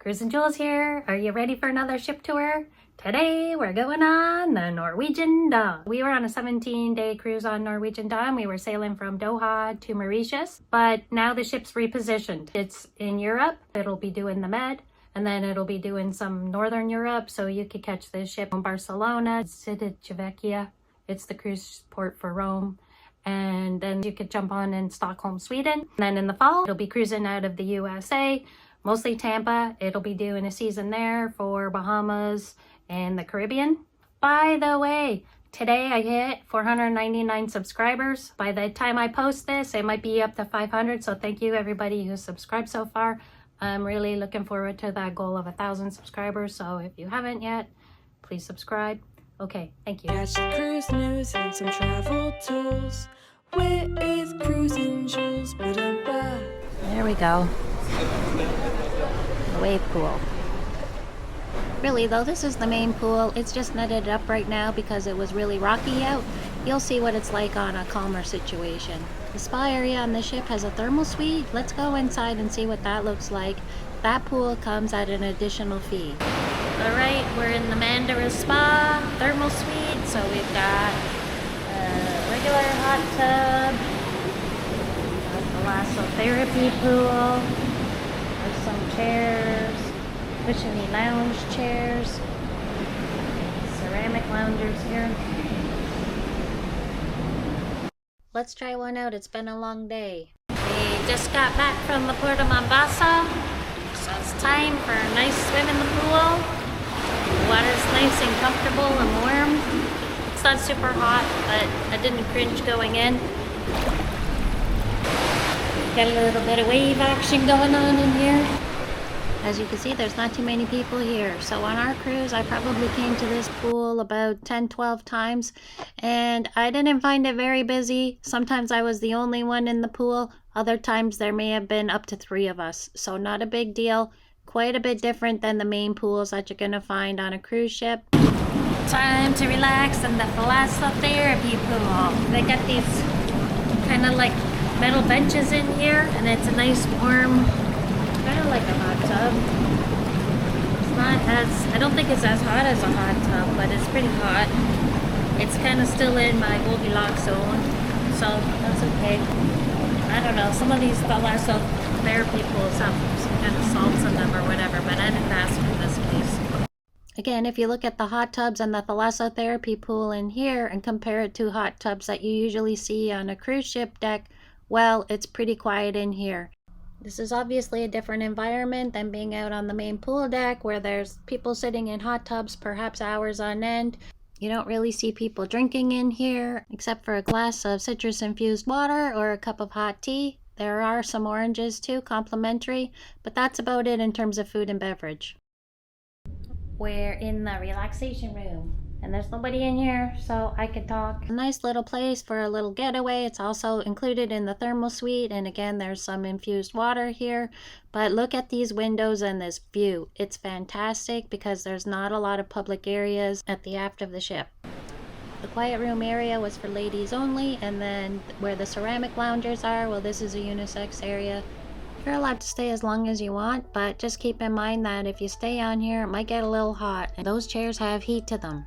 Cruise and Jules here. Are you ready for another ship tour? Today we're going on the Norwegian Dawn. We were on a 17-day cruise on Norwegian Dawn. We were sailing from Doha to Mauritius, but now the ship's repositioned. It's in Europe. It'll be doing the Med, and then it'll be doing some Northern Europe, so you could catch the ship in Barcelona, Civitavecchia. It's the cruise port for Rome. And then you could jump on in Stockholm, Sweden. And then in the fall, it'll be cruising out of the USA, mostly Tampa. It'll be doing a season there for Bahamas and the Caribbean. By the way, today I hit 499 subscribers. By the time I post this, it might be up to 500. So thank you everybody who's subscribed so far. I'm really looking forward to that goal of 1,000 subscribers. So if you haven't yet, please subscribe. Okay, thank you. Catch the cruise news and some travel tools with Cruise and Jules. There we go. The wave pool. Really though, this is the main pool. It's just netted up right now because it was really rocky out. You'll see what it's like on a calmer situation. The spa area on the ship has a thermal suite. Let's go inside and see what that looks like. That pool comes at an additional fee. Alright, we're in the Mandara Spa thermal suite. So we've got a regular hot tub, a thalassotherapy pool, there's some chairs, cushiony lounge chairs, ceramic loungers here. Let's try one out. It's been a long day. We just got back from the port of Mombasa, so it's time for a nice swim in the pool. The water's nice and comfortable and warm. It's not super hot, but I didn't cringe going in. Got a little bit of wave action going on in here. As you can see, there's not too many people here. So on our cruise, I probably came to this pool about 10-12 times, and I didn't find it very busy. Sometimes I was the only one in the pool. Other times there may have been up to 3 of us. So not a big deal. Quite a bit different than the main pools that you're gonna find on a cruise ship. Time to relax in the thalassotherapy pool. They got these kind of like metal benches in here, and it's a nice warm, kind of like a hot tub. It's not as, I don't think it's as hot as a hot tub, but it's pretty hot. It's kind of still in my Goldilocks zone, so that's okay. I don't know, some of these thalassotherapy pools have some kind of salts in them or whatever, but I didn't ask in this case. Again, if you look at the hot tubs and the thalassotherapy pool in here and compare it to hot tubs that you usually see on a cruise ship deck, well, it's pretty quiet in here. This is obviously a different environment than being out on the main pool deck where there's people sitting in hot tubs perhaps hours on end. You don't really see people drinking in here except for a glass of citrus infused water or a cup of hot tea. There are some oranges too, complimentary, but that's about it in terms of food and beverage. We're in the relaxation room, and there's nobody in here, so I could talk. A nice little place for a little getaway. It's also included in the thermal suite, and again, there's some infused water here. But look at these windows and this view. It's fantastic because there's not a lot of public areas at the aft of the ship. The quiet room area was for ladies only, and then where the ceramic loungers are, well, this is a unisex area. You're allowed to stay as long as you want, but just keep in mind that if you stay on here, it might get a little hot, and those chairs have heat to them.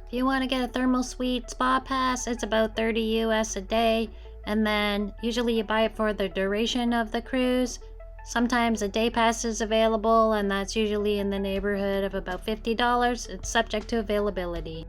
If you want to get a thermal suite spa pass, it's about $30 US a day, and then usually you buy it for the duration of the cruise. Sometimes a day pass is available, and that's usually in the neighborhood of about $50. It's subject to availability.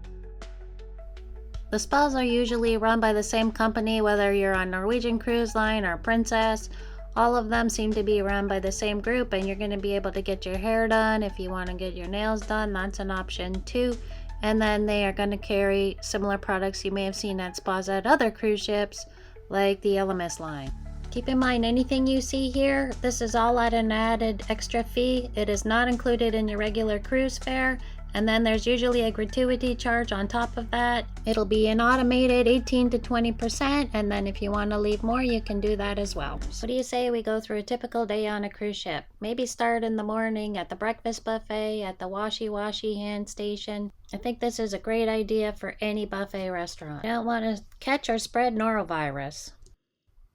The spas are usually run by the same company, whether you're on Norwegian Cruise Line or Princess. All of them seem to be run by the same group, and you're going to be able to get your hair done. If you want to get your nails done, that's an option too. And then they are going to carry similar products you may have seen at spas at other cruise ships, like the LMS line. Keep in mind, anything you see here, this is all at an added extra fee. It is not included in your regular cruise fare. And then there's usually a gratuity charge on top of that. It'll be an automated 18 to 20%, and then if you want to leave more, you can do that as well. So what do you say we go through a typical day on a cruise ship? Maybe start in the morning at the breakfast buffet, at the washy hand station. I think this is a great idea for any buffet restaurant. You don't want to catch or spread norovirus.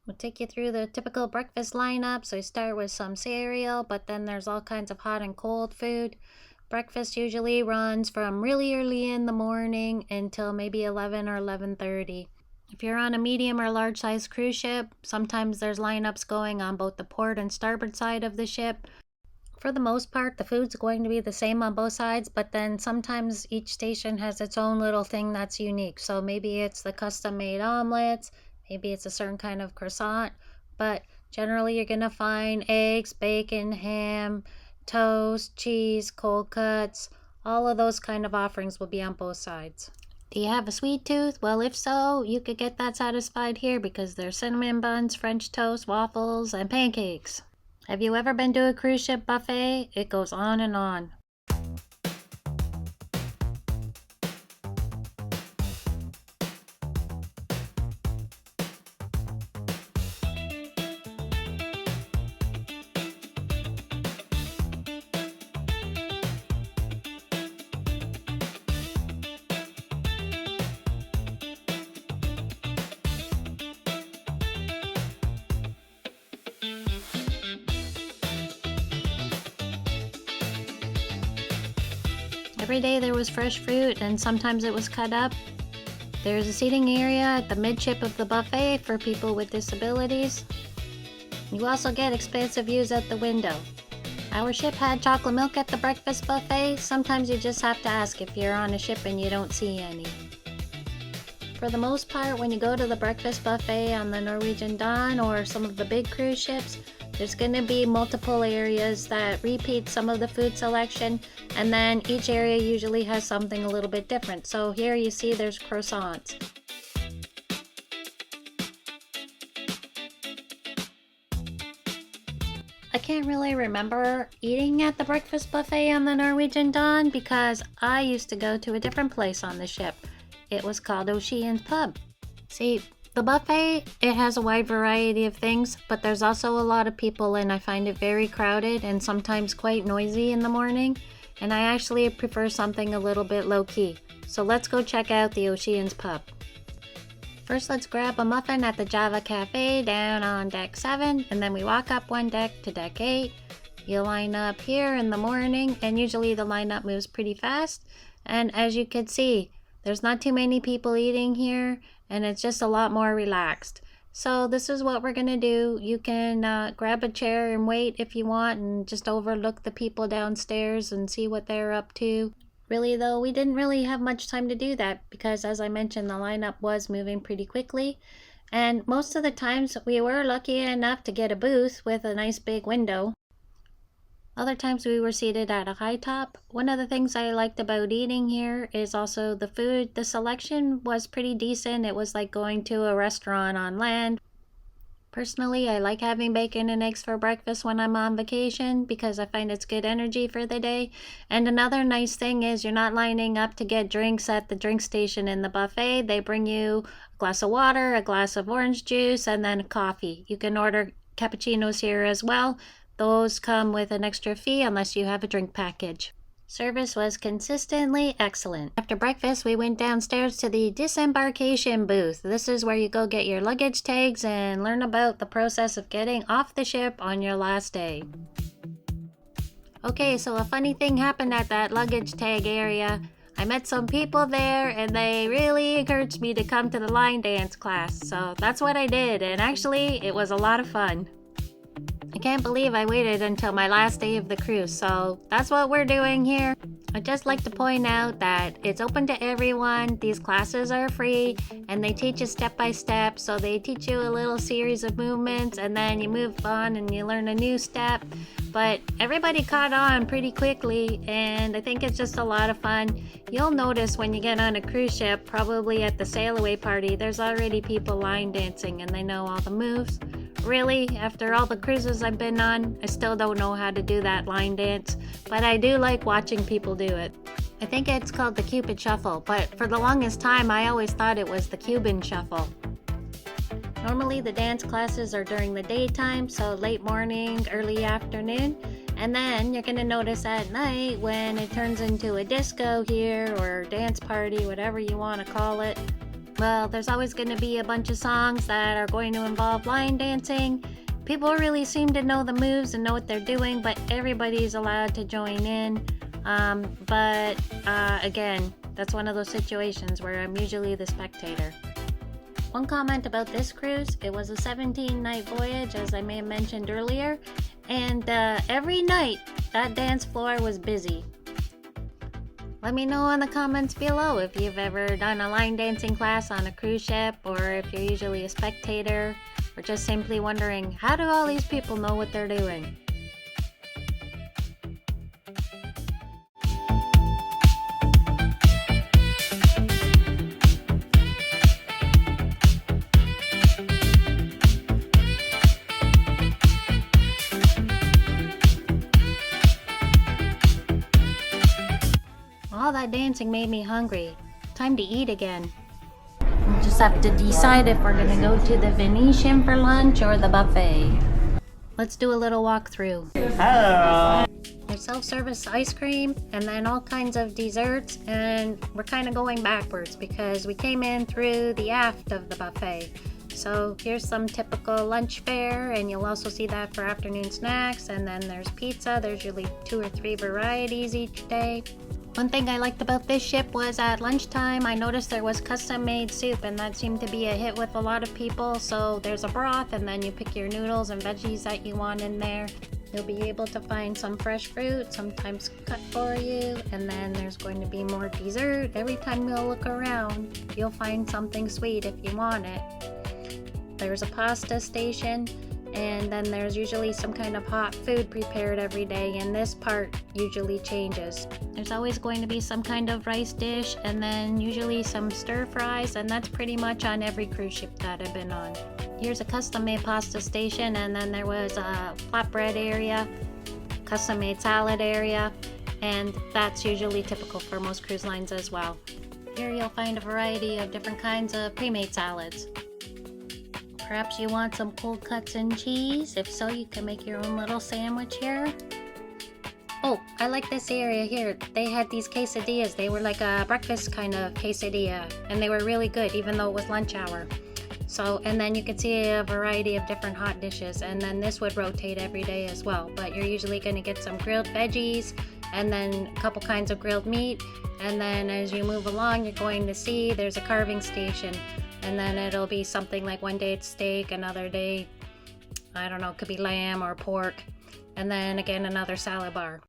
We'll take you through the typical breakfast lineup. So you start with some cereal, but then there's all kinds of hot and cold food. Breakfast usually runs from really early in the morning until maybe 11 or 11:30. If you're on a medium or large size cruise ship, sometimes there's lineups going on both the port and starboard side of the ship. For the most part, the food's going to be the same on both sides, but then sometimes each station has its own little thing that's unique. So maybe it's the custom-made omelets, maybe it's a certain kind of croissant, but generally you're going to find eggs, bacon, ham, toast, cheese, cold cuts. All of those kind of offerings will be on both sides. Do you have a sweet tooth? Well, if so, you could get that satisfied here because there's cinnamon buns, French toast, waffles, and pancakes. Have you ever been to a cruise ship buffet? It goes on and on. Every day there was fresh fruit and sometimes it was cut up. There's a seating area at the midship of the buffet for people with disabilities. You also get expansive views out the window. Our ship had chocolate milk at the breakfast buffet. Sometimes you just have to ask if you're on a ship and you don't see any. For the most part, when you go to the breakfast buffet on the Norwegian Dawn or some of the big cruise ships, there's going to be multiple areas that repeat some of the food selection, and then each area usually has something a little bit different. So here you see there's croissants. I can't really remember eating at the breakfast buffet on the Norwegian Dawn because I used to go to a different place on the ship. It was called Ocean's Pub. See, the buffet, it has a wide variety of things, but there's also a lot of people and I find it very crowded and sometimes quite noisy in the morning. And I actually prefer something a little bit low-key. So let's go check out the Ocean's Pub. First, let's grab a muffin at the Java Cafe down on deck 7, and then we walk up one deck to deck 8. You line up here in the morning, and usually the lineup moves pretty fast. And as you can see, there's not too many people eating here, and it's just a lot more relaxed. So this is what we're gonna do. You can grab a chair and wait if you want and just overlook the people downstairs and see what they're up to. Really though, we didn't really have much time to do that because as I mentioned, the lineup was moving pretty quickly. And most of the times we were lucky enough to get a booth with a nice big window. Other times we were seated at a high top. One of the things I liked about eating here is also the food. The selection was pretty decent. It was like going to a restaurant on land. Personally, I like having bacon and eggs for breakfast when I'm on vacation because I find it's good energy for the day. And another nice thing is you're not lining up to get drinks at the drink station in the buffet. They bring you a glass of water, a glass of orange juice, and then coffee. You can order cappuccinos here as well. Those come with an extra fee unless you have a drink package. Service was consistently excellent. After breakfast, we went downstairs to the disembarkation booth. This is where you go get your luggage tags and learn about the process of getting off the ship on your last day. Okay, so a funny thing happened at that luggage tag area. I met some people there and they really encouraged me to come to the line dance class. So that's what I did, and actually it was a lot of fun. I can't believe I waited until my last day of the cruise, so that's what we're doing here. I'd just like to point out that it's open to everyone. These classes are free and they teach you step by step. So they teach you a little series of movements and then you move on and you learn a new step. But everybody caught on pretty quickly and I think it's just a lot of fun. You'll notice when you get on a cruise ship, probably at the sail away party, there's already people line dancing and they know all the moves. Really, after all the cruises I've been on, I still don't know how to do that line dance, but I do like watching people do it. I think it's called the Cupid Shuffle, but for the longest time I always thought it was the Cuban Shuffle. Normally the dance classes are during the daytime, so late morning, early afternoon, and then you're gonna notice at night when it turns into a disco here or dance party, whatever you want to call it. Well, there's always going to be a bunch of songs that are going to involve line dancing. People really seem to know the moves and know what they're doing, but everybody's allowed to join in. Again, that's one of those situations where I'm usually the spectator. One comment about this cruise, it was a 17-night voyage, as I may have mentioned earlier, and every night that dance floor was busy. Let me know in the comments below if you've ever done a line dancing class on a cruise ship, or if you're usually a spectator, or just simply wondering, how do all these people know what they're doing? All that dancing made me hungry. Time to eat again. We just have to decide if we're gonna go to the Venetian for lunch or the buffet. Let's do a little walkthrough. Hello. There's self-service ice cream and then all kinds of desserts, and we're kind of going backwards because we came in through the aft of the buffet. So here's some typical lunch fare, and you'll also see that for afternoon snacks, and then there's pizza. There's usually 2 or 3 varieties each day. One thing I liked about this ship was at lunchtime I noticed there was custom made soup, and that seemed to be a hit with a lot of people. So there's a broth, and then you pick your noodles and veggies that you want in there. You'll be able to find some fresh fruit, sometimes cut for you, and then there's going to be more dessert. Every time you'll look around, you'll find something sweet if you want it. There's a pasta station, and then there's usually some kind of hot food prepared every day, and this part usually changes. There's always going to be some kind of rice dish, and then usually some stir fries, and that's pretty much on every cruise ship that I've been on. Here's a custom made pasta station, and then there was a flatbread area, custom made salad area, and that's usually typical for most cruise lines as well. Here you'll find a variety of different kinds of pre-made salads. Perhaps you want some cold cuts and cheese. If so, you can make your own little sandwich here. Oh, I like this area here. They had these quesadillas. They were like a breakfast kind of quesadilla, and they were really good even though it was lunch hour. So, and then you can see a variety of different hot dishes, and then this would rotate every day as well. But you're usually going to get some grilled veggies, and then a couple kinds of grilled meat, and then as you move along, you're going to see there's a carving station. And then it'll be something like one day it's steak, another day, I don't know, it could be lamb or pork. And then again, another salad bar.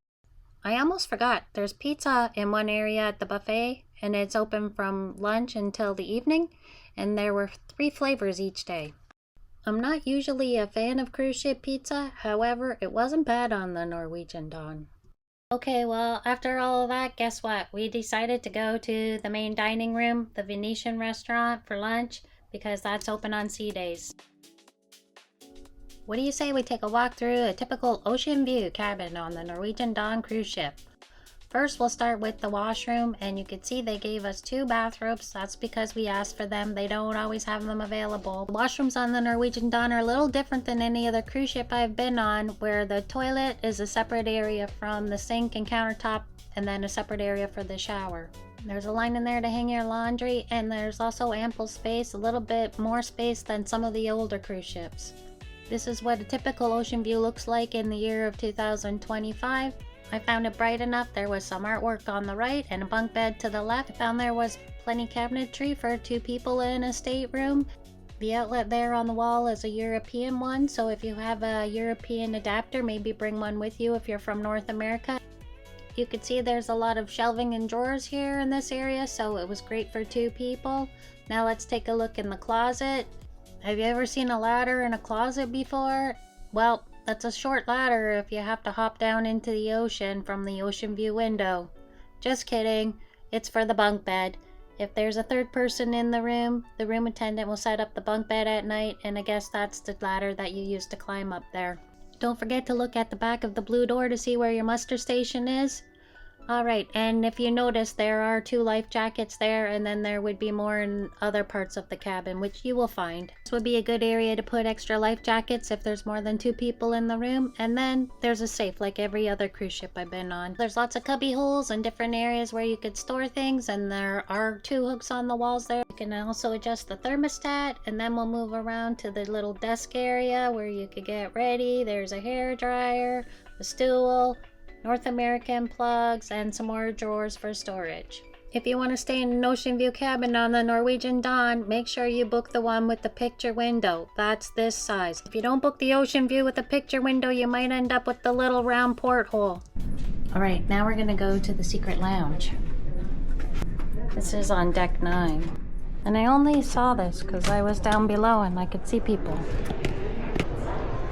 I almost forgot, there's pizza in one area at the buffet, and it's open from lunch until the evening. And there were 3 flavors each day. I'm not usually a fan of cruise ship pizza, however, it wasn't bad on the Norwegian Dawn. Okay, well, after all of that, guess what? We decided to go to the main dining room, the Venetian restaurant, for lunch, because that's open on sea days. What do you say we take a walk through a typical Oceanview Cabin on the Norwegian Dawn cruise ship? First, we'll start with the washroom, and you can see they gave us 2 bathrobes. That's because we asked for them. They don't always have them available. The washrooms on the Norwegian Dawn are a little different than any other cruise ship I've been on, where the toilet is a separate area from the sink and countertop, and then a separate area for the shower. There's a line in there to hang your laundry, and there's also ample space, a little bit more space than some of the older cruise ships. This is what a typical Oceanview looks like in the year of 2025. I found it bright enough. There was some artwork on the right and a bunk bed to the left. I found there was plenty cabinetry for 2 people in a stateroom. The outlet there on the wall is a European one, so if you have a European adapter, maybe bring one with you if you're from North America. You can see there's a lot of shelving and drawers here in this area, so it was great for 2 people. Now let's take a look in the closet. Have you ever seen a ladder in a closet before? Well, that's a short ladder if you have to hop down into the ocean from the Oceanview window. Just kidding, it's for the bunk bed. If there's a 3rd person in the room attendant will set up the bunk bed at night, and I guess that's the ladder that you use to climb up there. Don't forget to look at the back of the blue door to see where your muster station is. All right, and if you notice, there are 2 life jackets there, and then there would be more in other parts of the cabin, which you will find. This would be a good area to put extra life jackets if there's more than 2 people in the room. And then there's a safe like every other cruise ship I've been on. There's lots of cubby holes and different areas where you could store things, and there are 2 hooks on the walls there. You can also adjust the thermostat, and then we'll move around to the little desk area where you could get ready. There's a hair dryer, a stool, North American plugs, and some more drawers for storage. If you want to stay in an Oceanview cabin on the Norwegian Dawn, make sure you book the one with the picture window. That's this size. If you don't book the Oceanview with the picture window, you might end up with the little round porthole. Alright, now we're going to go to the secret lounge. This is on deck 9. And I only saw this because I was down below and I could see people.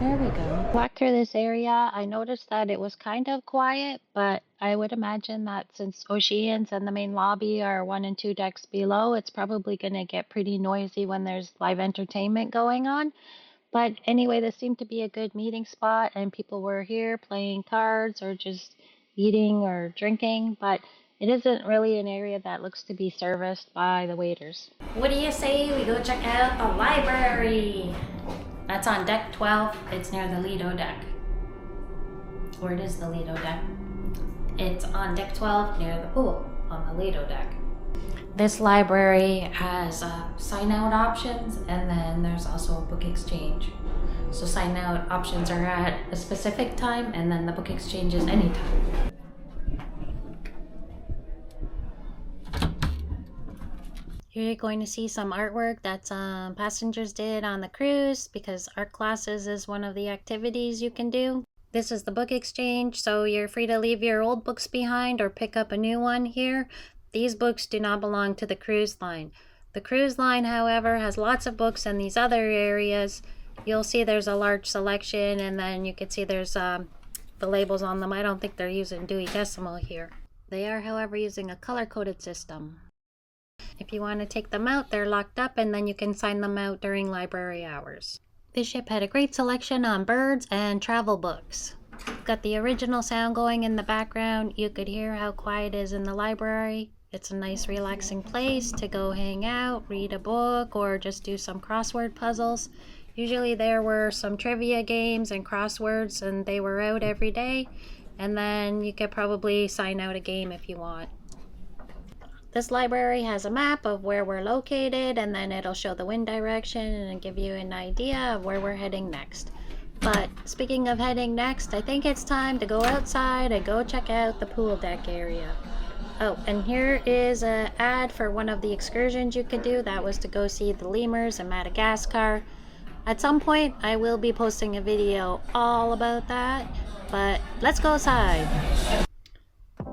There we go. Walk through this area. I noticed that it was kind of quiet, but I would imagine that since Oceans and the main lobby are 1 and 2 decks below, it's probably going to get pretty noisy when there's live entertainment going on. But anyway, this seemed to be a good meeting spot, and people were here playing cards or just eating or drinking, but it isn't really an area that looks to be serviced by the waiters. What do you say we go check out the library? That's on deck 12. It's near the Lido Deck. Or it is the Lido Deck. It's on deck 12 near the pool on the Lido Deck. This library has sign out options, and then there's also a book exchange. So sign out options are at a specific time, and then the book exchange is anytime. You're going to see some artwork that some passengers did on the cruise, because art classes is one of the activities you can do. This is the book exchange, so you're free to leave your old books behind or pick up a new one here. These books do not belong to the cruise line. The cruise line, however, has lots of books in these other areas. You'll see there's a large selection, and then you can see there's the labels on them. I don't think they're using Dewey Decimal here. They are, however, using a color-coded system. If you want to take them out, they're locked up, and then you can sign them out during library hours. This ship had a great selection on birds and travel books. Got the original sound going in the background. You could hear how quiet it is in the library. It's a nice relaxing place to go hang out, read a book, or just do some crossword puzzles. Usually there were some trivia games and crosswords, and they were out every day. And then you could probably sign out a game if you want. This library has a map of where we're located, and then it'll show the wind direction and give you an idea of where we're heading next. But speaking of heading next, I think it's time to go outside and go check out the pool deck area. Oh, and here is an ad for one of the excursions you could do. That was to go see the lemurs in Madagascar. At some point, I will be posting a video all about that, but let's go outside.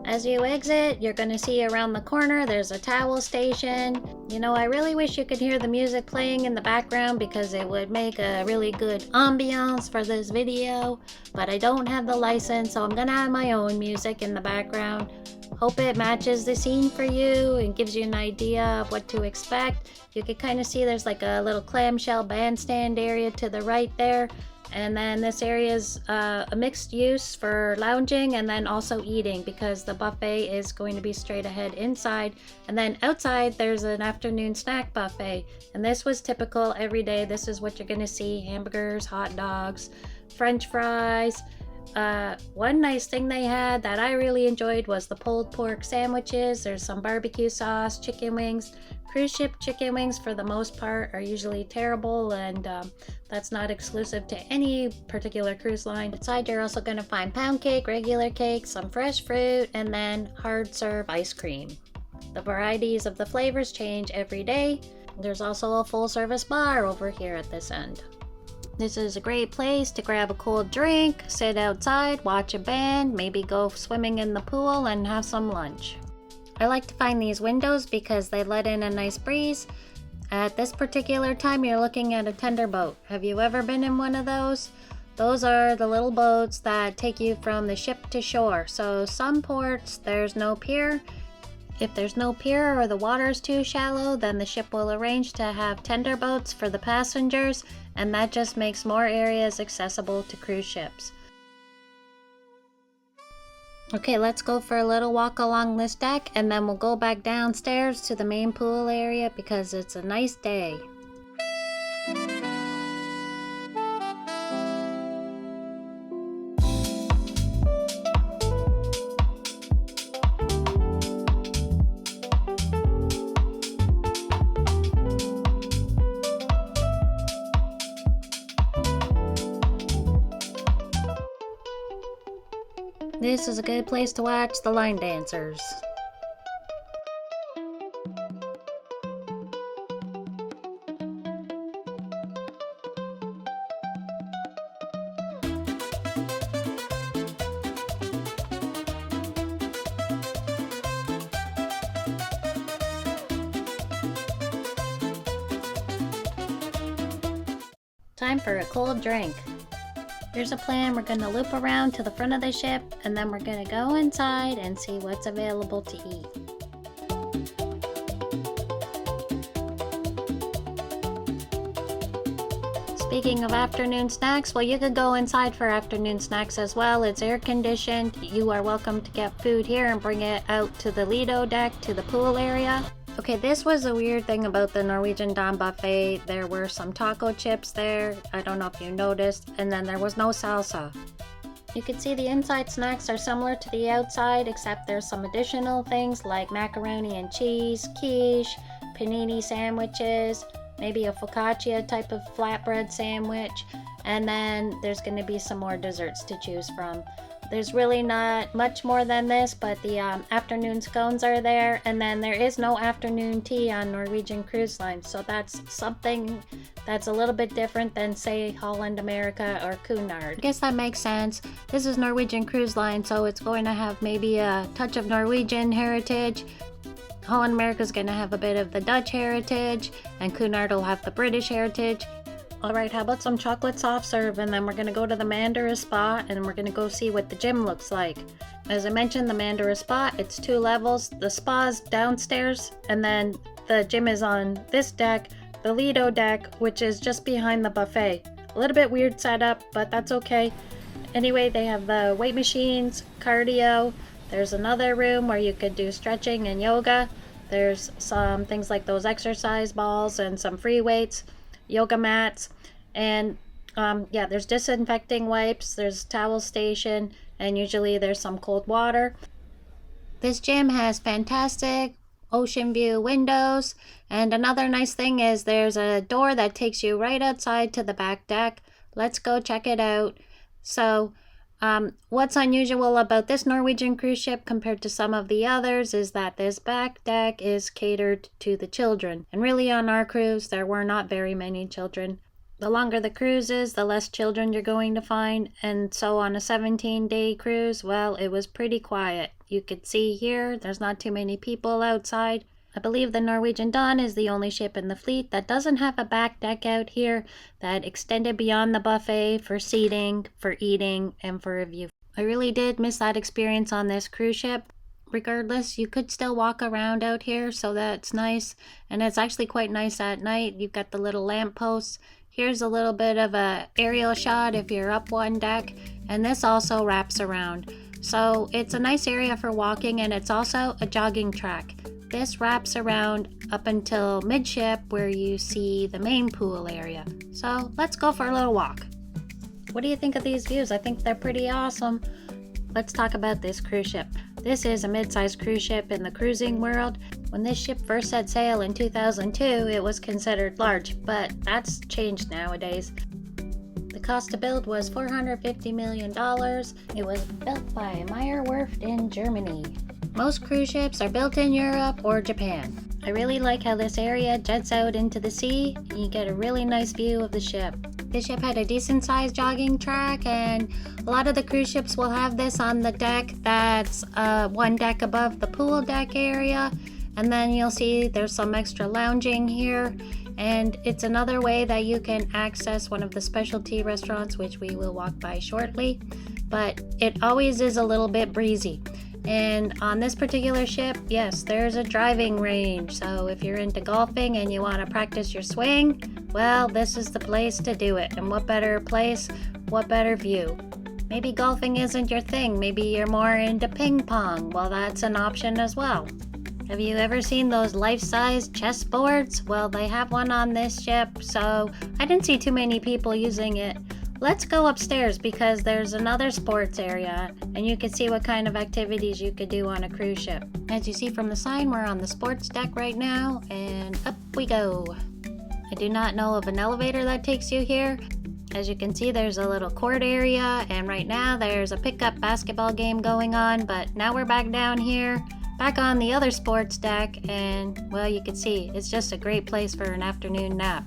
As you exit, you're going to see around the corner there's a towel station. You know, I really wish you could hear the music playing in the background because it would make a really good ambiance for this video, but I don't have the license, so I'm going to have my own music in the background. Hope it matches the scene for you and gives you an idea of what to expect. You can kind of see there's like a little clamshell bandstand area to the right there. And then this area is a mixed use for lounging and then also eating, because the buffet is going to be straight ahead inside. And then outside there's an afternoon snack buffet. And this was typical every day. This is what you're going to see: hamburgers, hot dogs, French fries. One nice thing they had that I really enjoyed was the pulled pork sandwiches. There's some barbecue sauce, chicken wings. Cruise ship chicken wings, for the most part, are usually terrible, and that's not exclusive to any particular cruise line. Inside, you're also going to find pound cake, regular cake, some fresh fruit, and then hard serve ice cream. The varieties of the flavors change every day. There's also a full service bar over here at this end. This is a great place to grab a cold drink, sit outside, watch a band, maybe go swimming in the pool, and have some lunch. I like to find these windows because they let in a nice breeze. At this particular time, you're looking at a tender boat. Have you ever been in one of those? Those are the little boats that take you from the ship to shore. So some ports, there's no pier. If there's no pier or the water is too shallow, then the ship will arrange to have tender boats for the passengers, and that just makes more areas accessible to cruise ships. Okay, let's go for a little walk along this deck and then we'll go back downstairs to the main pool area because it's a nice day. This is a good place to watch the line dancers. Time for a cold drink. Here's a plan. We're going to loop around to the front of the ship and then we're going to go inside and see what's available to eat. Speaking of afternoon snacks, well, you could go inside for afternoon snacks as well. It's air conditioned. You are welcome to get food here and bring it out to the Lido Deck, to the pool area. Okay, this was a weird thing about the Norwegian Dawn Buffet. There were some taco chips there. I don't know if you noticed. And then there was no salsa. You can see the inside snacks are similar to the outside, except there's some additional things like macaroni and cheese, quiche, panini sandwiches, maybe a focaccia type of flatbread sandwich. And then there's going to be some more desserts to choose from. There's really not much more than this, but the afternoon scones are there, and then there is no afternoon tea on Norwegian Cruise Line, so that's something that's a little bit different than, say, Holland America or Cunard. I guess that makes sense. This is Norwegian Cruise Line, so it's going to have maybe a touch of Norwegian heritage. Holland America is going to have a bit of the Dutch heritage, and Cunard will have the British heritage. Alright, how about some chocolate soft serve, and then we're going to go to the Mandara spa and we're going to go see what the gym looks like. As I mentioned, the Mandara spa, it's 2 levels. The spa's downstairs and then the gym is on this deck, the Lido Deck, which is just behind the buffet. A little bit weird setup, but that's okay. Anyway, they have the weight machines, cardio. There's another room where you could do stretching and yoga. There's some things like those exercise balls and some free weights, yoga mats, and yeah, there's disinfecting wipes, there's towel station, and usually there's some cold water. This gym has fantastic ocean view windows, and another nice thing is there's a door that takes you right outside to the back deck. Let's go check it out. So what's unusual about this Norwegian cruise ship compared to some of the others is that this back deck is catered to the children. And really on our cruise, there were not very many children. The longer the cruise is, the less children you're going to find. And so on a 17-day cruise, well, it was pretty quiet. You could see here, there's not too many people outside. I believe the Norwegian Dawn is the only ship in the fleet that doesn't have a back deck out here that extended beyond the buffet for seating, for eating, and for a view. I really did miss that experience on this cruise ship. Regardless, you could still walk around out here, so that's nice. And it's actually quite nice at night. You've got the little lampposts. Here's a little bit of a aerial shot if you're up one deck, and this also wraps around. So it's a nice area for walking, and it's also a jogging track. This wraps around up until midship where you see the main pool area. So let's go for a little walk. What do you think of these views? I think they're pretty awesome. Let's talk about this cruise ship. This is a mid-sized cruise ship in the cruising world. When this ship first set sail in 2002, it was considered large, but that's changed nowadays. The cost to build was $450 million. It was built by Meyer Werft in Germany. Most cruise ships are built in Europe or Japan. I really like how this area jets out into the sea and you get a really nice view of the ship. This ship had a decent sized jogging track, and a lot of the cruise ships will have this on the deck that's one deck above the pool deck area. And then you'll see there's some extra lounging here, and it's another way that you can access one of the specialty restaurants, which we will walk by shortly. But it always is a little bit breezy. And on this particular ship, yes, there's a driving range. So if you're into golfing and you want to practice your swing, well, this is the place to do it. And what better place, what better view. Maybe golfing isn't your thing. Maybe you're more into ping pong. Well, that's an option as well. Have you ever seen those life-size chessboards? Well, they have one on this ship, so I didn't see too many people using it. Let's go upstairs because there's another sports area and you can see what kind of activities you could do on a cruise ship. As you see from the sign, we're on the sports deck right now and up we go. I do not know of an elevator that takes you here. As you can see, there's a little court area and right now there's a pickup basketball game going on, but now we're back down here, back on the other sports deck, and well, you can see it's just a great place for an afternoon nap.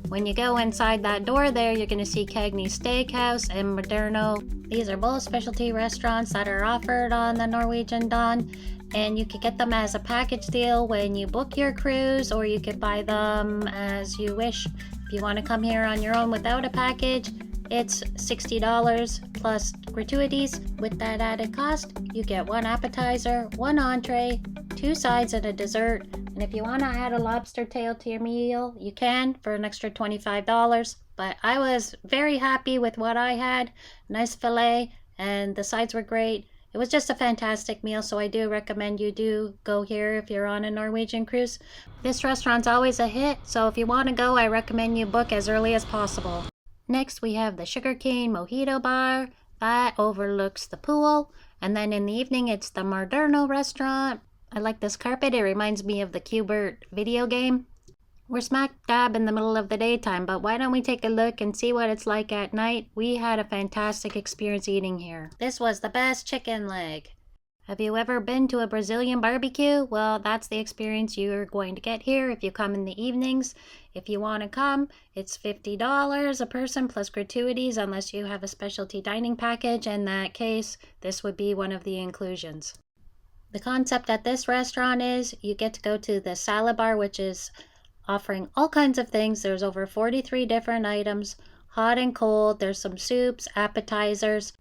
When you go inside that door there, you're going to see Cagney Steakhouse and Moderno. These are both specialty restaurants that are offered on the Norwegian Dawn, and you can get them as a package deal when you book your cruise, or you could buy them as you wish. If you want to come here on your own without a package, it's $60 plus gratuities. With that added cost, you get one appetizer, one entree, 2 sides and a dessert. And if you want to add a lobster tail to your meal, you can for an extra $25. But I was very happy with what I had. Nice filet and the sides were great. It was just a fantastic meal, so I do recommend you do go here if you're on a Norwegian cruise. This restaurant's always a hit, so if you want to go, I recommend you book as early as possible. Next, we have the Sugarcane Mojito Bar. That overlooks the pool. And then in the evening, it's the Moderno restaurant. I like this carpet. It reminds me of the Q*bert video game. We're smack dab in the middle of the daytime, but why don't we take a look and see what it's like at night? We had a fantastic experience eating here. This was the best chicken leg. Have you ever been to a Brazilian barbecue? Well, that's the experience you're going to get here if you come in the evenings. If you want to come, it's $50 a person plus gratuities unless you have a specialty dining package. In that case, this would be one of the inclusions. The concept at this restaurant is you get to go to the salad bar, which is offering all kinds of things. There's over 43 different items, hot and cold. There's some soups, appetizers.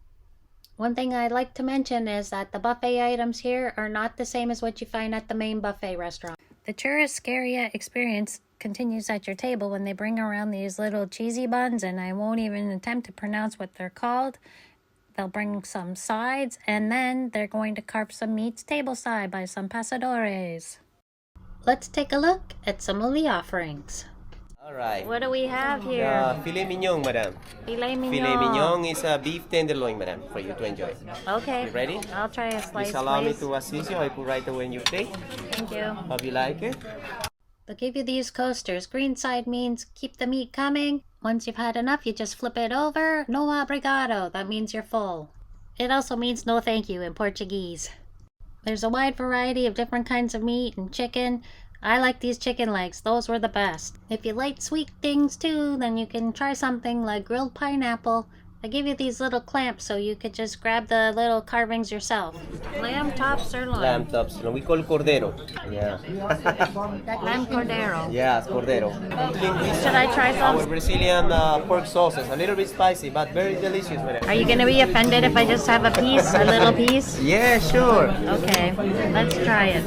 One thing I'd like to mention is that the buffet items here are not the same as what you find at the main buffet restaurant. The Churrascaria experience continues at your table when they bring around these little cheesy buns, and I won't even attempt to pronounce what they're called. They'll bring some sides, and then they're going to carve some meats tableside by some pasadores. Let's take a look at some of the offerings. All right. What do we have here? Filet mignon, madam. Filet mignon. Filet mignon is a beef tenderloin, madam, for you to enjoy. Okay. You ready? I'll try a slice, Please allow me please. to assist you. I put right away in your plate. Thank you. Hope you like it. They'll give you these coasters. Green side means keep the meat coming. Once you've had enough, you just flip it over. No obrigado. That means you're full. It also means no thank you in Portuguese. There's a wide variety of different kinds of meat and chicken. I like these chicken legs. Those were the best. If you like sweet things too, then you can try something like grilled pineapple. I give you these little clamps so you could just grab the little carvings yourself. Lamb top sirloin. Lamb tops. No, we call cordero. Yeah. Lamb cordero. Yeah, cordero. Should I try Our some? Brazilian pork sauces. A little bit spicy, but very delicious, madam. Are you going to be offended if I just have a piece, a little piece? Yeah, sure. Okay, let's try it.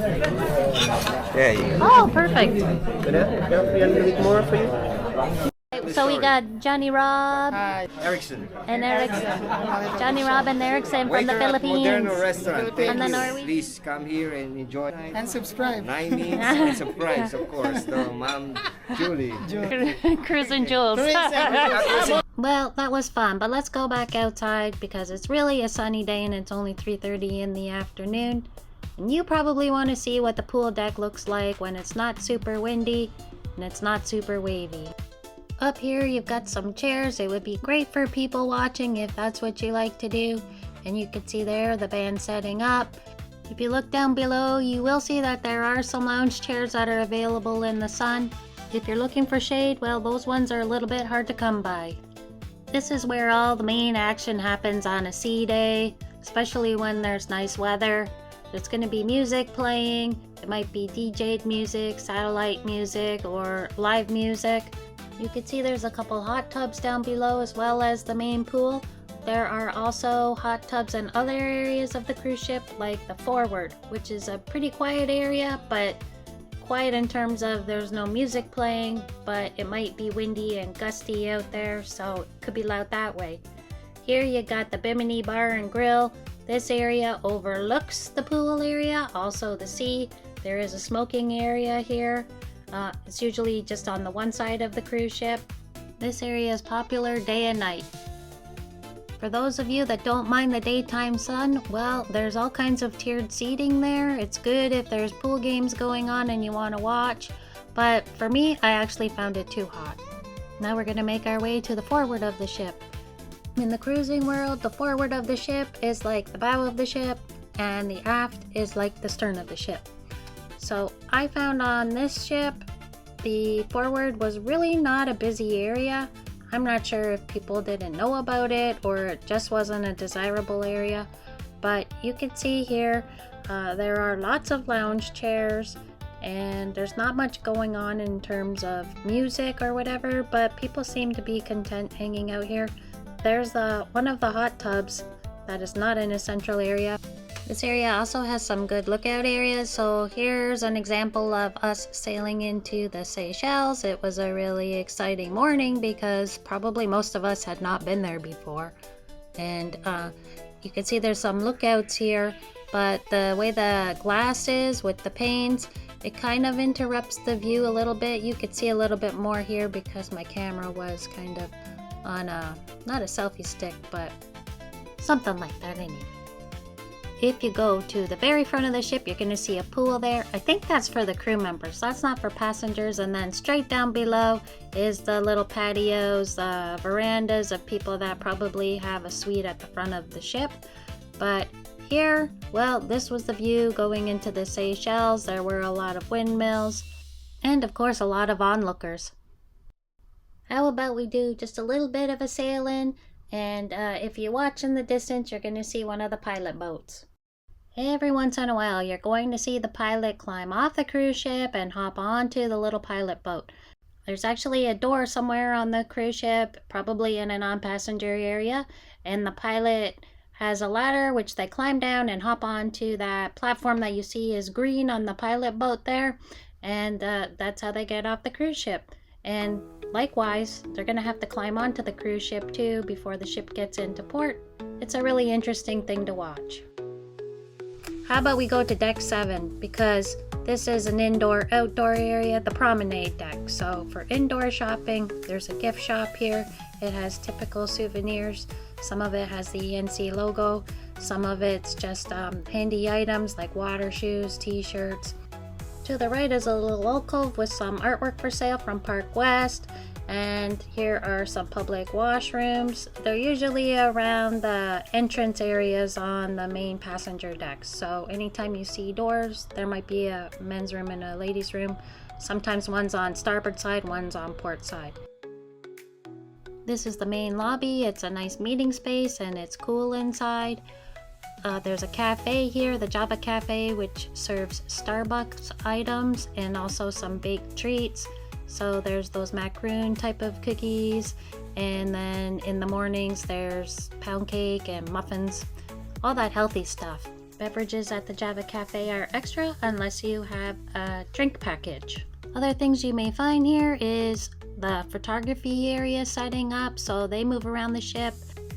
There you go. Oh, perfect. Madam, can I offer a little bit more for you? So we got Johnny Rob Erickson. and Erickson. Johnny Rob and Erickson from the Philippines. Moderno restaurant. From the Thank you. Norwegian. Please come here and enjoy. And subscribe. 9 minutes and surprise, of course. To Ma'am Julie. Cruise and Jules. Well, that was fun, but let's go back outside because it's really a sunny day and it's only 3:30 in the afternoon. And you probably want to see what the pool deck looks like when it's not super windy and it's not super wavy. Up here you've got some chairs. It would be great for people watching if that's what you like to do. And you can see there the band setting up. If you look down below, you will see that there are some lounge chairs that are available in the sun. If you're looking for shade, well, those ones are a little bit hard to come by. This is where all the main action happens on a sea day, especially when there's nice weather. There's going to be music playing. It might be DJ'd music, satellite music, or live music. You can see there's a couple hot tubs down below as well as the main pool. There are also hot tubs in other areas of the cruise ship, like the forward, which is a pretty quiet area, but quiet in terms of there's no music playing, but it might be windy and gusty out there, so it could be loud that way. Here you got the Bimini Bar and Grill. This area overlooks the pool area, also the sea. There is a smoking area here. It's usually just on the one side of the cruise ship. This area is popular day and night. For those of you that don't mind the daytime sun, well, there's all kinds of tiered seating there. It's good if there's pool games going on and you want to watch. But for me, I actually found it too hot. Now we're going to make our way to the forward of the ship. In the cruising world, the forward of the ship is like the bow of the ship, and the aft is like the stern of the ship. So I found on this ship, the forward was really not a busy area. I'm not sure if people didn't know about it or it just wasn't a desirable area, but you can see here there are lots of lounge chairs and there's not much going on in terms of music or whatever, but people seem to be content hanging out here. There's one of the hot tubs that is not in a central area. This area also has some good lookout areas, so here's an example of us sailing into the Seychelles. It was a really exciting morning because probably most of us had not been there before. And you can see there's some lookouts here, but the way the glass is with the panes, it kind of interrupts the view a little bit. You could see a little bit more here because my camera was kind of on not a selfie stick, but something like that anyway. If you go to the very front of the ship, you're going to see a pool there. I think that's for the crew members. That's not for passengers. And then straight down below is the little patios, verandas of people that probably have a suite at the front of the ship. But here, well, this was the view going into the Seychelles. There were a lot of windmills and, of course, a lot of onlookers. How about we do just a little bit of a sail-in? And if you watch in the distance, you're going to see one of the pilot boats. Every once in a while, you're going to see the pilot climb off the cruise ship and hop onto the little pilot boat. There's actually a door somewhere on the cruise ship, probably in a non-passenger area, and the pilot has a ladder which they climb down and hop onto that platform that you see is green on the pilot boat there, and that's how they get off the cruise ship. And likewise, they're going to have to climb onto the cruise ship too before the ship gets into port. It's a really interesting thing to watch. How about we go to Deck 7, because this is an indoor-outdoor area, the Promenade deck. So for indoor shopping, there's a gift shop here. It has typical souvenirs. Some of it has the NC logo. Some of it's just handy items like water shoes, t-shirts. To the right is a little alcove with some artwork for sale from Park West. And here are some public washrooms. They're usually around the entrance areas on the main passenger decks. So anytime you see doors, there might be a men's room and a ladies' room. Sometimes one's on starboard side, one's on port side. This is the main lobby. It's a nice meeting space and it's cool inside. There's a cafe here, the Java Cafe, which serves Starbucks items and also some baked treats. So there's those macaroon type of cookies, and then in the mornings there's pound cake and muffins, all that healthy stuff. Beverages at the Java Cafe are extra unless you have a drink package. Other things you may find here is the photography area setting up, so they move around the ship.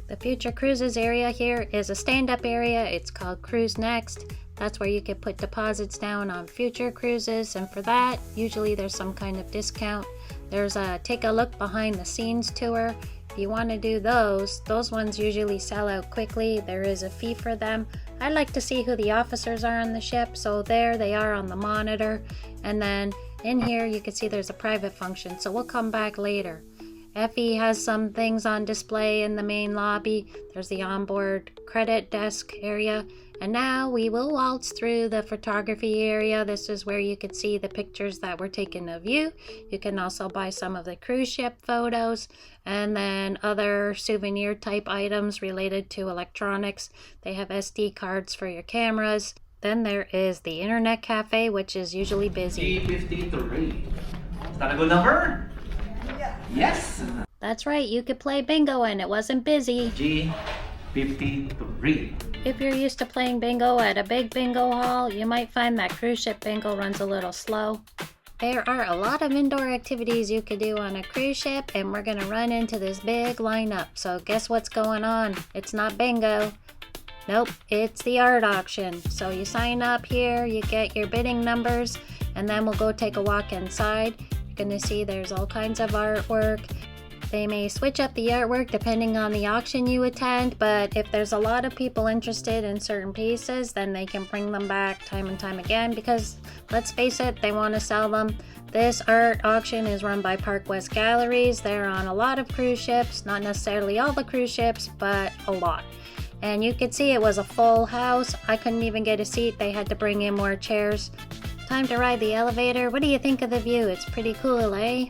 The Future Cruises area here is a stand-up area. It's called Cruise Next. That's where you can put deposits down on future cruises, and for that, usually there's some kind of discount. There's a take a look behind the scenes tour. If you want to do those ones usually sell out quickly. There is a fee for them. I like to see who the officers are on the ship, so there they are on the monitor. And then in here you can see there's a private function, so we'll come back later. Effie has some things on display in the main lobby. There's the onboard credit desk area. And now we will waltz through the photography area. This is where you can see the pictures that were taken of you. You can also buy some of the cruise ship photos and then other souvenir type items related to electronics. They have SD cards for your cameras. Then there is the internet cafe, which is usually busy. G53. Is that a good number? Yes. That's right, you could play bingo and it wasn't busy. G53. If you're used to playing bingo at a big bingo hall, you might find that cruise ship bingo runs a little slow. There are a lot of indoor activities you could do on a cruise ship, and we're gonna run into this big lineup. So guess what's going on? It's not bingo. Nope, it's the art auction. So you sign up here, you get your bidding numbers, and then we'll go take a walk inside. You're gonna see there's all kinds of artwork. They may switch up the artwork depending on the auction you attend, but if there's a lot of people interested in certain pieces, then they can bring them back time and time again because, let's face it, they want to sell them. This art auction is run by Park West Galleries. They're on a lot of cruise ships, not necessarily all the cruise ships, but a lot. And you could see it was a full house. I couldn't even get a seat. They had to bring in more chairs. Time to ride the elevator. What do you think of the view? It's pretty cool, eh?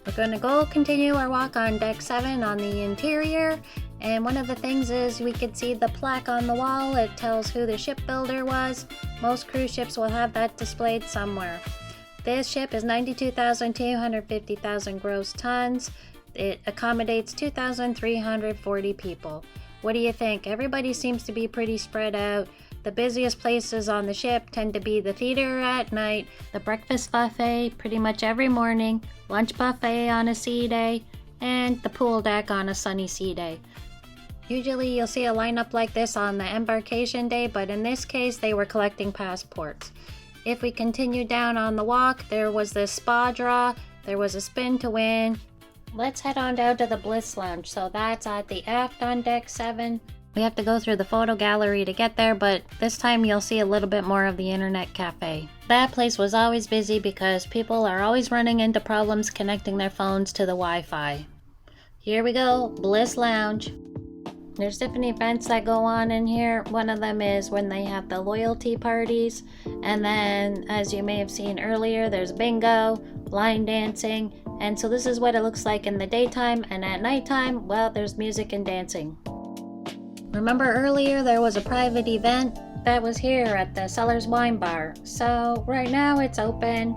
We're going to go continue our walk on Deck 7 on the interior, and one of the things is we could see the plaque on the wall. It tells who the shipbuilder was. Most cruise ships will have that displayed somewhere. This ship is 92,250,000 gross tons. It accommodates 2,340 people. What do you think? Everybody seems to be pretty spread out. The busiest places on the ship tend to be the theater at night, the breakfast buffet pretty much every morning, lunch buffet on a sea day, and the pool deck on a sunny sea day. Usually you'll see a lineup like this on the embarkation day, but in this case they were collecting passports. If we continue down on the walk, there was this spa draw, there was a spin to win. Let's head on down to the Bliss Lounge. So that's at the aft on Deck 7. We have to go through the photo gallery to get there, but this time you'll see a little bit more of the internet cafe. That place was always busy because people are always running into problems connecting their phones to the Wi-Fi. Here we go, Bliss Lounge. There's different events that go on in here. One of them is when they have the loyalty parties, and then as you may have seen earlier, there's bingo, line dancing, and so this is what it looks like in the daytime, and at nighttime, well, there's music and dancing. Remember earlier there was a private event that was here at the Cellars Wine Bar. So right now it's open,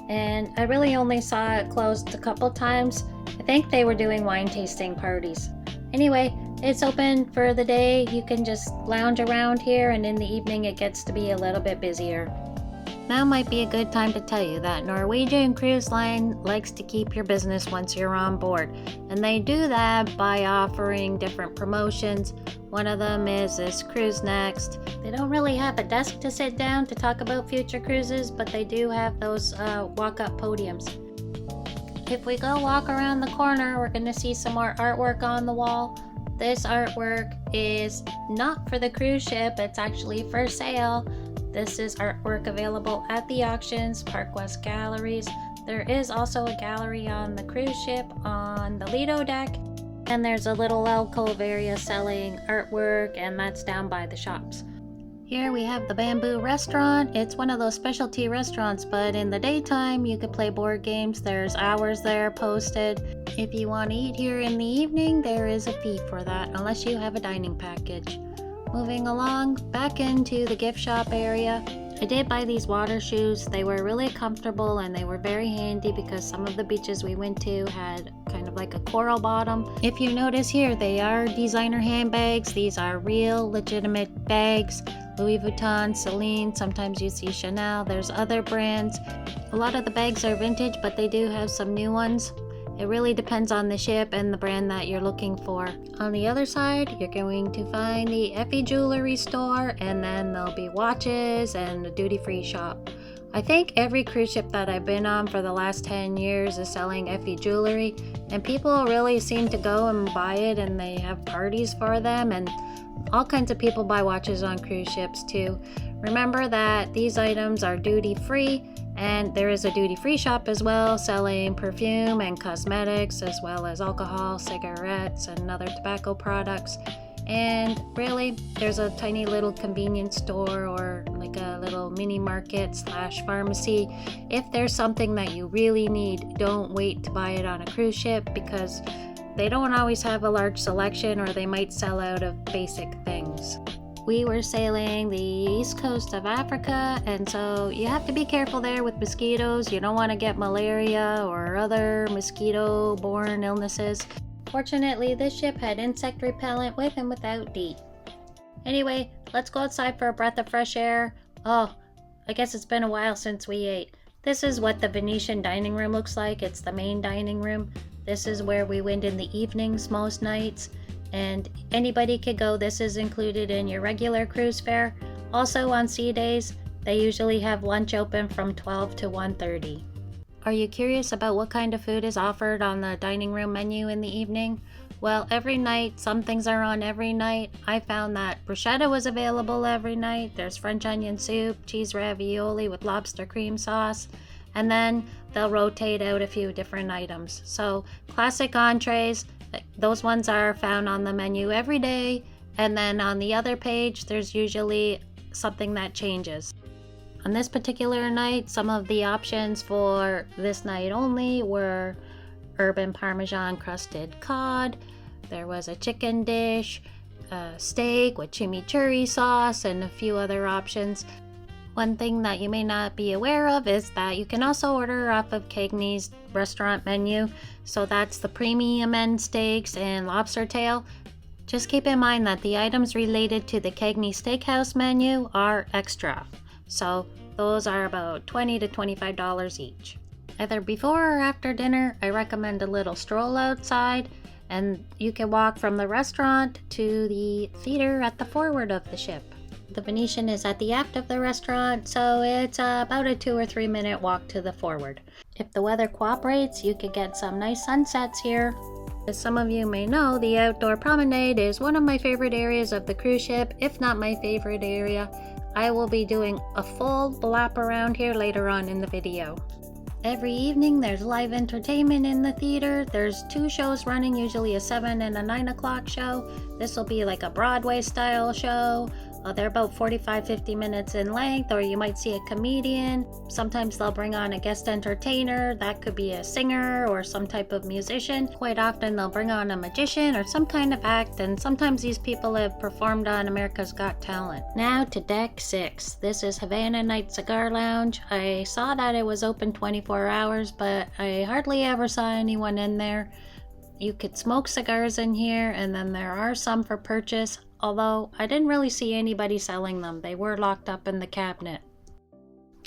and I really only saw it closed a couple times. I think they were doing wine tasting parties. Anyway, it's open for the day. You can just lounge around here, and in the evening it gets to be a little bit busier. Now might be a good time to tell you that Norwegian Cruise Line likes to keep your business once you're on board, and they do that by offering different promotions. One of them is this Cruise Next. They don't really have a desk to sit down to talk about future cruises, but they do have those walk-up podiums. If we go walk around the corner, we're going to see some more artwork on the wall. This artwork is not for the cruise ship, it's actually for sale. This is artwork available at the auctions, Park West Galleries. There is also a gallery on the cruise ship on the Lido Deck, and there's a little alcove area selling artwork, and that's down by the shops. Here we have the Bamboo Restaurant. It's one of those specialty restaurants, but in the daytime you could play board games. There's hours there posted. If you want to eat here in the evening, there is a fee for that, unless you have a dining package. Moving along, back into the gift shop area. I did buy these water shoes. They were really comfortable and they were very handy because some of the beaches we went to had kind of like a coral bottom. If you notice here, they are designer handbags. These are real legitimate bags. Louis Vuitton, Celine, sometimes you see Chanel. There's other brands. A lot of the bags are vintage, but they do have some new ones. It really depends on the ship and the brand that you're looking for. On the other side, you're going to find the Effie Jewelry store, and then there'll be watches and a duty-free shop. I think every cruise ship that I've been on for the last 10 years is selling Effie Jewelry, and people really seem to go and buy it, and they have parties for them, and all kinds of people buy watches on cruise ships too. Remember that these items are duty-free, and there is a duty-free shop as well, selling perfume and cosmetics, as well as alcohol, cigarettes, and other tobacco products. And really, there's a tiny little convenience store or like a little mini market / pharmacy. If there's something that you really need, don't wait to buy it on a cruise ship because they don't always have a large selection, or they might sell out of basic things. We were sailing the east coast of Africa, and so you have to be careful there with mosquitoes. You don't want to get malaria or other mosquito-borne illnesses. Fortunately, this ship had insect repellent with and without DEET. Anyway, let's go outside for a breath of fresh air. Oh, I guess it's been a while since we ate. This is what the Venetian dining room looks like. It's the main dining room. This is where we went in the evenings most nights, and anybody could go. This is included in your regular cruise fare. Also on sea days, they usually have lunch open from 12 to 1:30. Are you curious about what kind of food is offered on the dining room menu in the evening? Well, every night, some things are on every night. I found that bruschetta was available every night. There's French onion soup, cheese ravioli with lobster cream sauce, and then they'll rotate out a few different items. So classic entrees, those ones are found on the menu every day, and then on the other page, there's usually something that changes. On this particular night, some of the options for this night only were urban parmesan crusted cod. There was a chicken dish, a steak with chimichurri sauce, and a few other options. One thing that you may not be aware of is that you can also order off of Cagney's restaurant menu. So that's the premium end steaks and lobster tail. Just keep in mind that the items related to the Cagney Steakhouse menu are extra. So those are about $20 to $25 each. Either before or after dinner, I recommend a little stroll outside, and you can walk from the restaurant to the theater at the forward of the ship. The Venetian is at the aft of the restaurant, so it's about a 2 or 3 minute walk to the forward. If the weather cooperates, you could get some nice sunsets here. As some of you may know, the outdoor promenade is one of my favorite areas of the cruise ship, if not my favorite area. I will be doing a full lap around here later on in the video. Every evening there's live entertainment in the theater. There's 2 shows running, usually a 7 and a 9 o'clock show. This will be like a Broadway style show. They're about 45-50 minutes in length, or you might see a comedian. Sometimes they'll bring on a guest entertainer. That could be a singer or some type of musician. Quite often they'll bring on a magician or some kind of act, and sometimes these people have performed on America's Got Talent. Now to Deck 6. This is Havana Night Cigar Lounge. I saw that it was open 24 hours, but I hardly ever saw anyone in there. You could smoke cigars in here, and then there are some for purchase, although I didn't really see anybody selling them. They were locked up in the cabinet.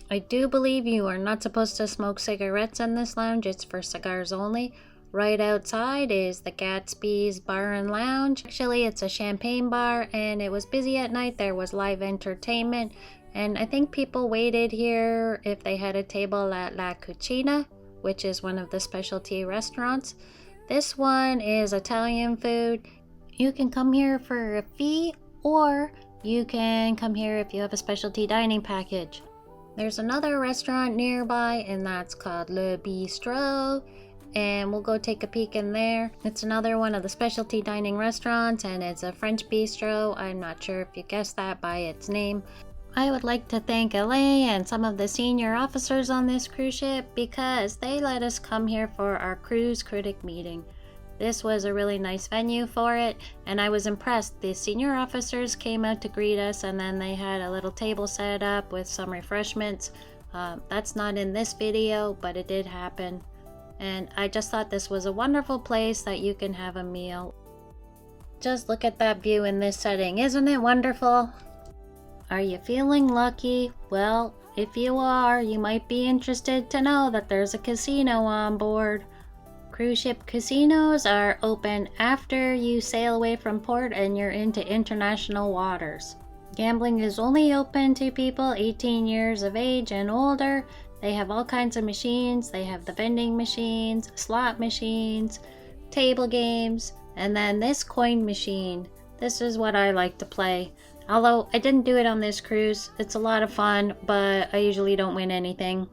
I do believe you are not supposed to smoke cigarettes in this lounge. It's for cigars only. Right outside is the Gadsby's Bar and Lounge. Actually, it's a champagne bar, and it was busy at night. There was live entertainment, and I think people waited here if they had a table at La Cucina, which is one of the specialty restaurants. This one is Italian food. You can come here for a fee, or you can come here if you have a specialty dining package. There's another restaurant nearby, and that's called Le Bistro, and we'll go take a peek in there. It's another one of the specialty dining restaurants, and it's a French bistro. I'm not sure if you guessed that by its name. I would like to thank Elaine and some of the senior officers on this cruise ship because they let us come here for our cruise critic meeting. This was a really nice venue for it, and I was impressed. The senior officers came out to greet us, and then they had a little table set up with some refreshments. That's not in this video, but it did happen. And I just thought this was a wonderful place that you can have a meal. Just look at that view in this setting. Isn't it wonderful? Are you feeling lucky? Well, if you are, you might be interested to know that there's a casino on board. Cruise ship casinos are open after you sail away from port and you're into international waters. Gambling is only open to people 18 years of age and older. They have all kinds of machines. They have the vending machines, slot machines, table games, and then this coin machine. This is what I like to play. Although I didn't do it on this cruise. It's a lot of fun, but I usually don't win anything.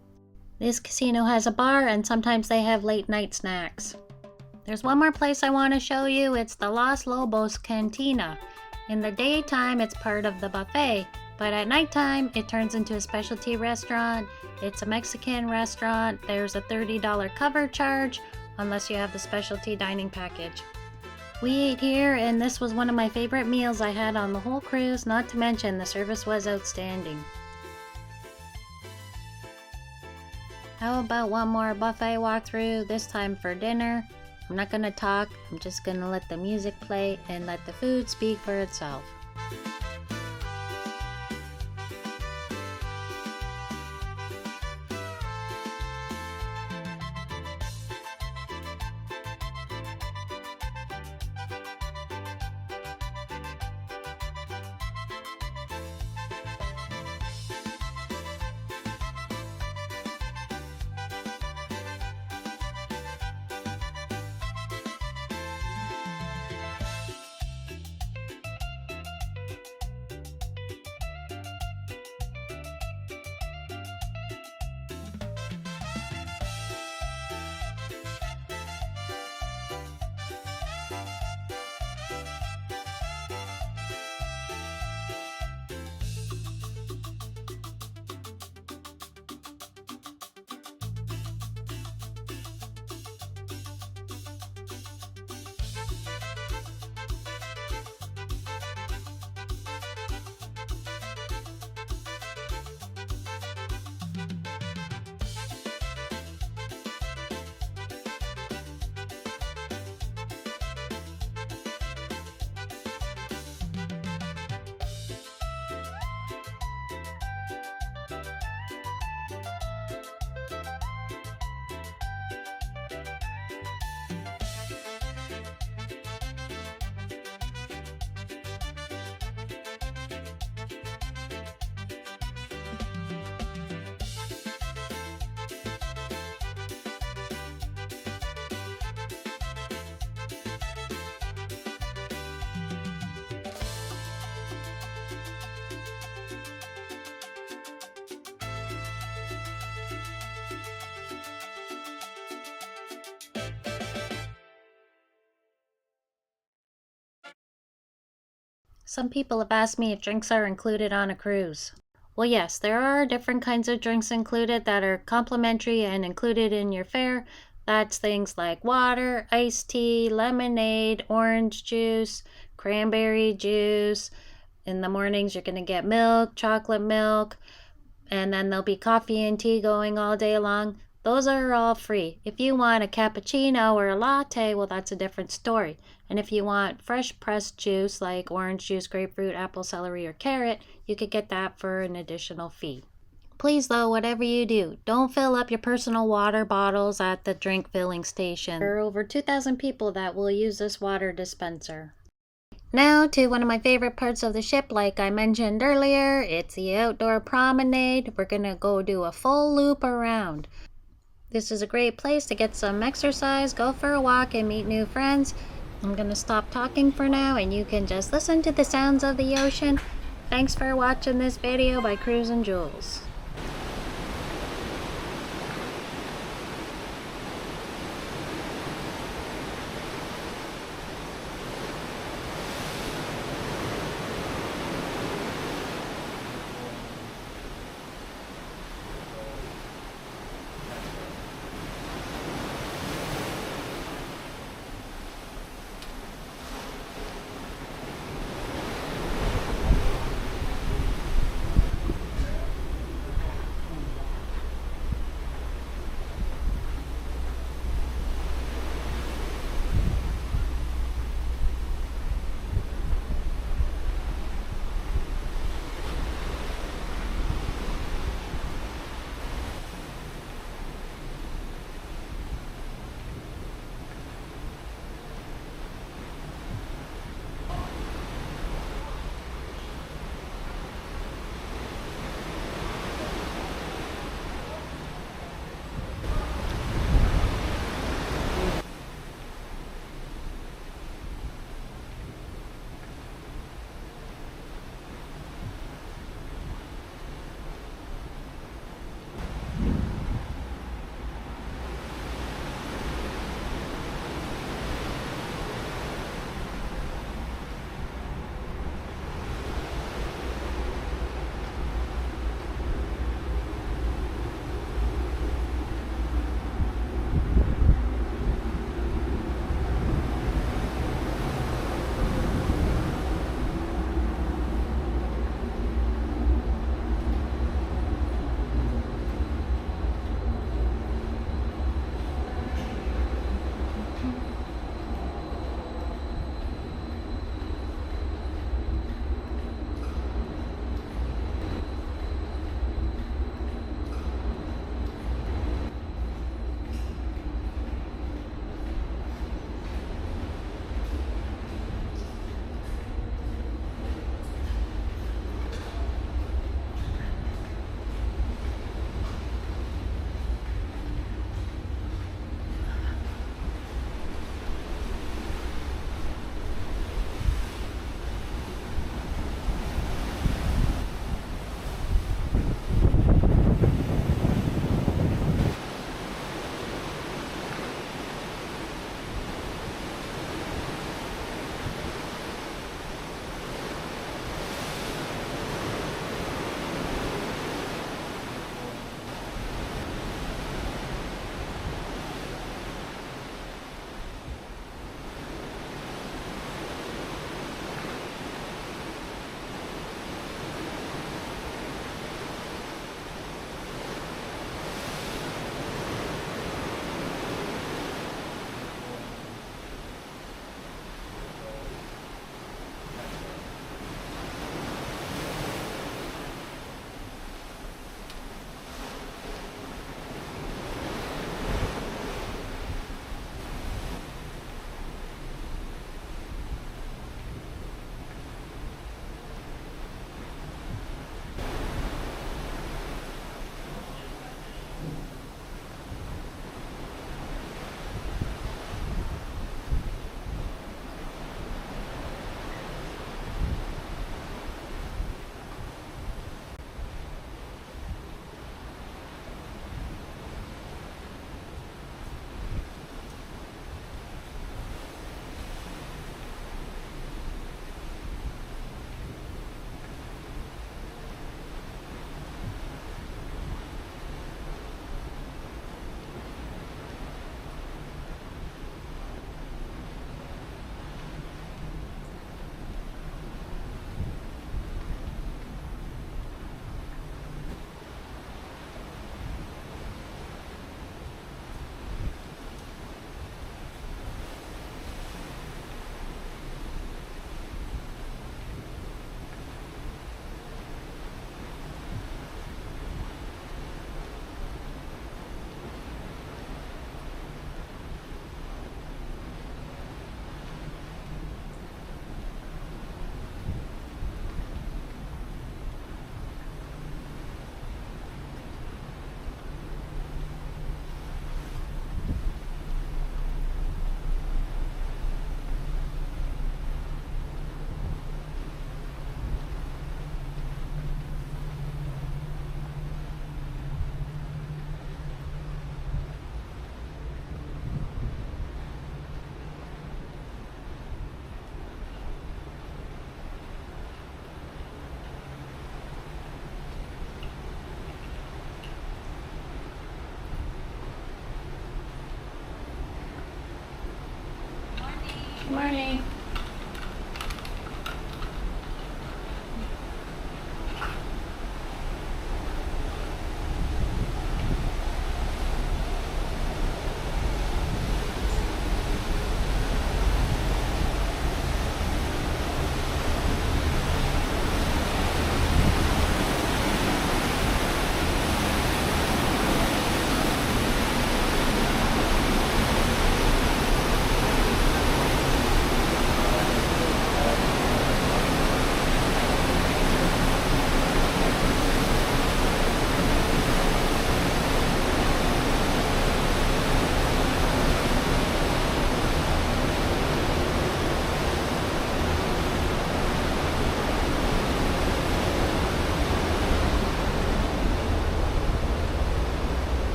This casino has a bar, and sometimes they have late night snacks. There's one more place I want to show you. It's the Los Lobos Cantina. In the daytime, it's part of the buffet, but at nighttime, it turns into a specialty restaurant. It's a Mexican restaurant. There's a $30 cover charge, unless you have the specialty dining package. We ate here, and this was one of my favorite meals I had on the whole cruise, not to mention the service was outstanding. How about one more buffet walkthrough, this time for dinner? I'm not going to talk, I'm just going to let the music play and let the food speak for itself. Some people have asked me if drinks are included on a cruise. Well, yes, there are different kinds of drinks included that are complimentary and included in your fare. That's things like water, iced tea, lemonade, orange juice, cranberry juice. In the mornings, you're going to get milk, chocolate milk, and then there'll be coffee and tea going all day long. Those are all free. If you want a cappuccino or a latte, well, that's a different story. And if you want fresh pressed juice like orange juice, grapefruit, apple, celery, or carrot, you could get that for an additional fee. Please, though, whatever you do, don't fill up your personal water bottles at the drink filling station. There are over 2,000 people that will use this water dispenser. Now to one of my favorite parts of the ship, like I mentioned earlier, it's the outdoor promenade. We're gonna go do a full loop around. This is a great place to get some exercise, go for a walk, and meet new friends. I'm gonna stop talking for now, and you can just listen to the sounds of the ocean. Thanks for watching this video by Cruise and Jules.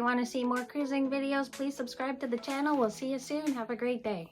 you want to see more cruising videos, please subscribe to the channel. We'll see you soon. Have a great day.